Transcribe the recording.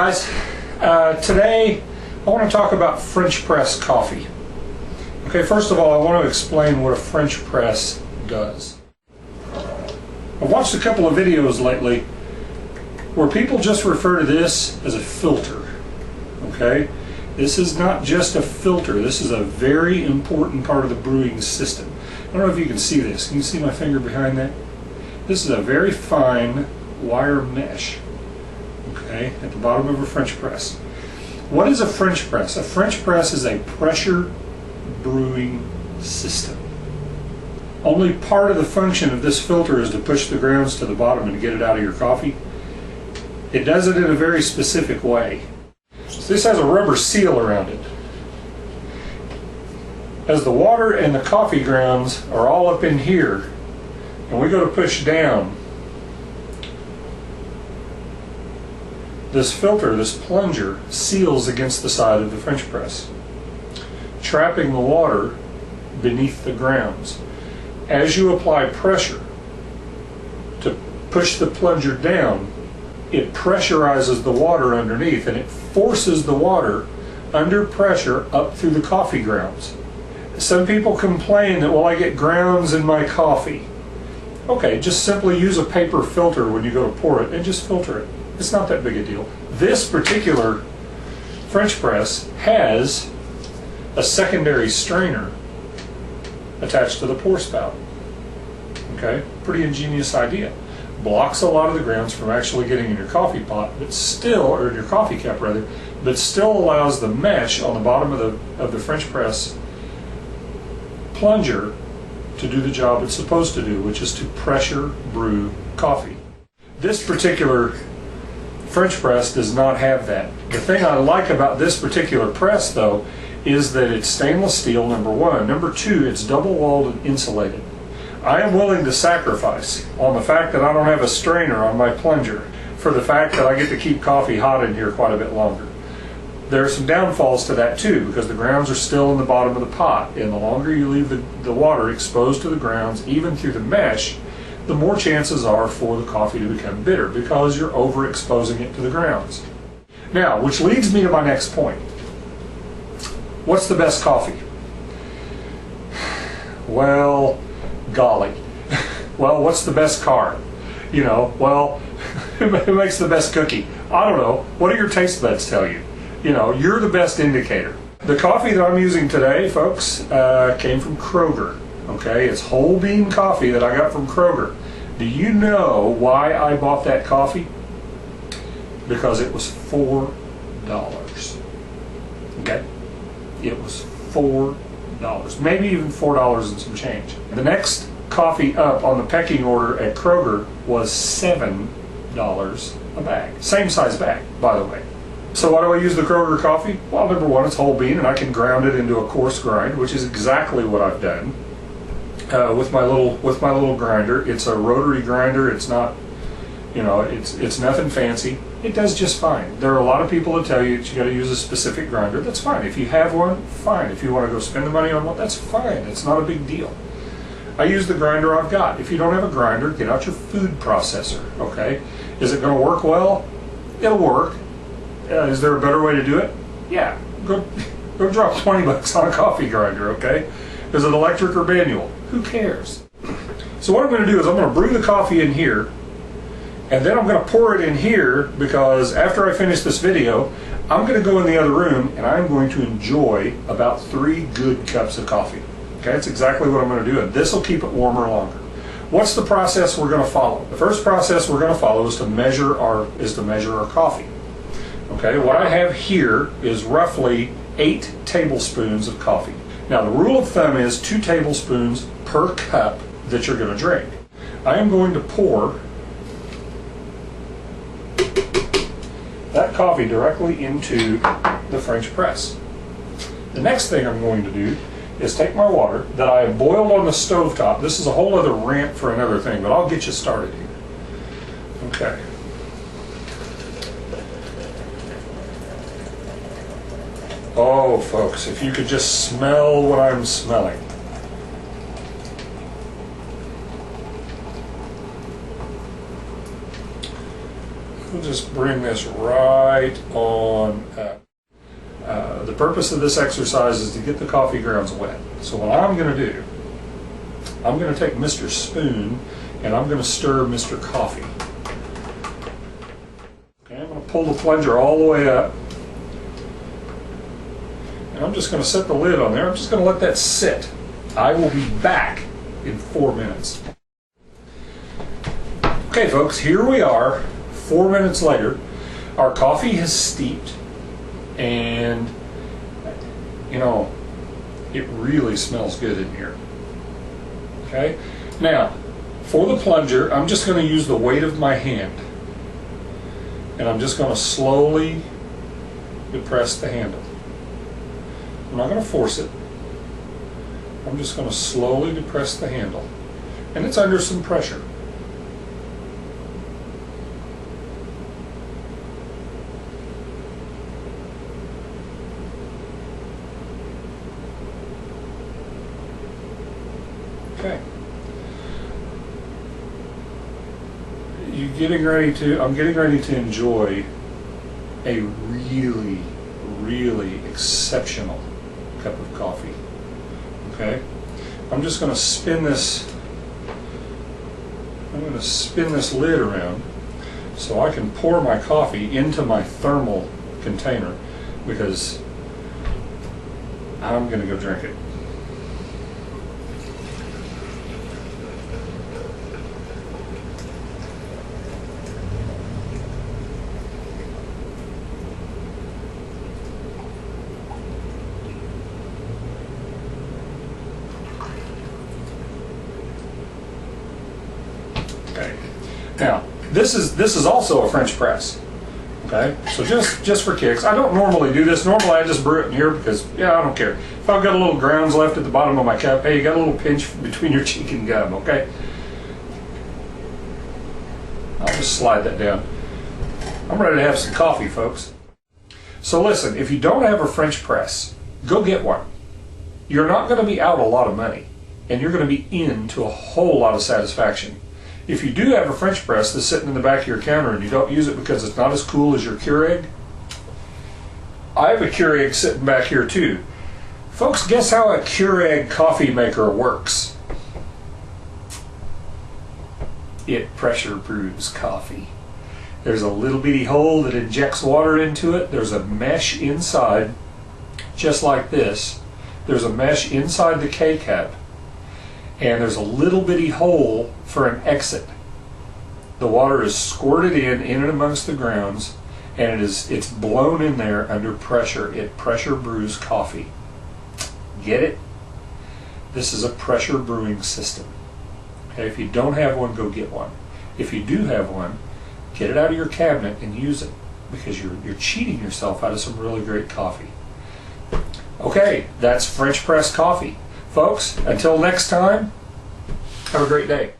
guys, today I want to talk about French press coffee. Okay, first of all I want to explain what a French press does. I've watched a couple of videos lately where people just refer to this as a filter. Okay, this is not just a filter, this is a very important part of the brewing system. I don't know if you can see this. Can you see my finger behind that? This is a very fine wire mesh, okay, at the bottom of a French press. What is a French press? A French press is a pressure brewing system. Only part of the function of this filter is to push the grounds to the bottom and get it out of your coffee. It does it in a very specific way. So this has a rubber seal around it. As the water and the coffee grounds are all up in here, and we go to push down, this filter, this plunger, seals against the side of the French press, trapping the water beneath the grounds. As you apply pressure to push the plunger down, it pressurizes the water underneath, and it forces the water under pressure up through the coffee grounds. Some people complain that, well, I get grounds in my coffee. Okay, just simply use a paper filter when you go to pour it and just filter it. It's not that big a deal. This particular French press has a secondary strainer attached to the pour spout. Okay, pretty ingenious idea. Blocks a lot of the grounds from actually getting in your coffee pot, but still, or in your coffee cup rather, but still allows the mesh on the bottom of the French press plunger to do the job it's supposed to do, which is to pressure brew coffee. This particular French press does not have that. The thing I like about this particular press, though, is that it's stainless steel, number one. Number two, it's double-walled and insulated. I am willing to sacrifice on the fact that I don't have a strainer on my plunger for the fact that I get to keep coffee hot in here quite a bit longer. There are some downfalls to that too, because the grounds are still in the bottom of the pot, and the longer you leave the water exposed to the grounds, even through the mesh, the more chances are for the coffee to become bitter because you're overexposing it to the grounds. Now, which leads me to my next point. What's the best coffee? Well, golly. Well, what's the best car? You know, well, who makes the best cookie? I don't know. What do your taste buds tell you? You know, you're the best indicator. The coffee that I'm using today, folks, came from Kroger. Okay, it's whole bean coffee that I got from Kroger. Do you know why I bought that coffee? Because it was $4. Okay, it was $4, maybe even $4 and some change. The next coffee up on the pecking order at Kroger was $7 a bag. Same size bag, by the way. So why do I use the Kroger coffee? Well, number one, it's whole bean, and I can ground it into a coarse grind, which is exactly what I've done with my little grinder. It's a rotary grinder. It's not, you know, it's nothing fancy. It does just fine. There are a lot of people that tell you that you got to use a specific grinder. That's fine. If you have one, fine. If you want to go spend the money on one, that's fine. It's not a big deal. I use the grinder I've got. If you don't have a grinder, get out your food processor. Okay, is it going to work well? It'll work. Is there a better way to do it? Yeah, go drop 20 bucks on a coffee grinder, okay? Is it electric or manual? Who cares? So what I'm going to do is I'm going to brew the coffee in here, and then I'm going to pour it in here, because after I finish this video, I'm going to go in the other room and I'm going to enjoy about 3 good cups of coffee. Okay, that's exactly what I'm going to do, and this will keep it warmer longer. What's the process we're going to follow? The first process we're going to follow is to measure our coffee. Okay, what I have here is roughly 8 tablespoons of coffee. Now the rule of thumb is 2 tablespoons per cup that you're going to drink. I am going to pour that coffee directly into the French press. The next thing I'm going to do is take my water that I have boiled on the stovetop. This is a whole other rant for another thing, but I'll get you started here. Okay. Oh, folks, if you could just smell what I'm smelling. just bring this right on up. The purpose of this exercise is to get the coffee grounds wet. So what I'm going to do, I'm going to take Mr. Spoon and I'm going to stir Mr. Coffee. Okay, I'm going to pull the plunger all the way up. And I'm just going to set the lid on there. I'm just going to let that sit. I will be back in 4 minutes. Okay folks, here we are, 4 minutes later. Our coffee has steeped and you know, it really smells good in here. Okay, now for the plunger, I'm just going to use the weight of my hand and I'm just going to slowly depress the handle. I'm not going to force it. I'm just going to slowly depress the handle, and it's under some pressure. Okay. I'm getting ready to enjoy a really, really exceptional cup of coffee. Okay. I'm just going to spin this. I'm going to spin this lid around so I can pour my coffee into my thermal container because I'm going to go drink it. Okay. Now, this is also a French press. Okay, so just for kicks. I don't normally do this. Normally I just brew it in here because, yeah, I don't care. If I've got a little grounds left at the bottom of my cup, hey, you got a little pinch between your cheek and gum, okay? I'll just slide that down. I'm ready to have some coffee, folks. So listen, if you don't have a French press, go get one. You're not going to be out a lot of money, and you're going to be into a whole lot of satisfaction. If you do have a French press that's sitting in the back of your counter and you don't use it because it's not as cool as your Keurig, I have a Keurig sitting back here too. Folks, guess how a Keurig coffee maker works? It pressure brews coffee. There's a little bitty hole that injects water into it. There's a mesh inside, just like this. There's a mesh inside the K-cup. And there's a little bitty hole for an exit. The water is squirted in and amongst the grounds, and it's blown in there under pressure. It pressure brews coffee. Get it? This is a pressure brewing system. Okay, if you don't have one, go get one. If you do have one, get it out of your cabinet and use it, because you're cheating yourself out of some really great coffee. Okay, that's French press coffee. Folks, until next time, have a great day.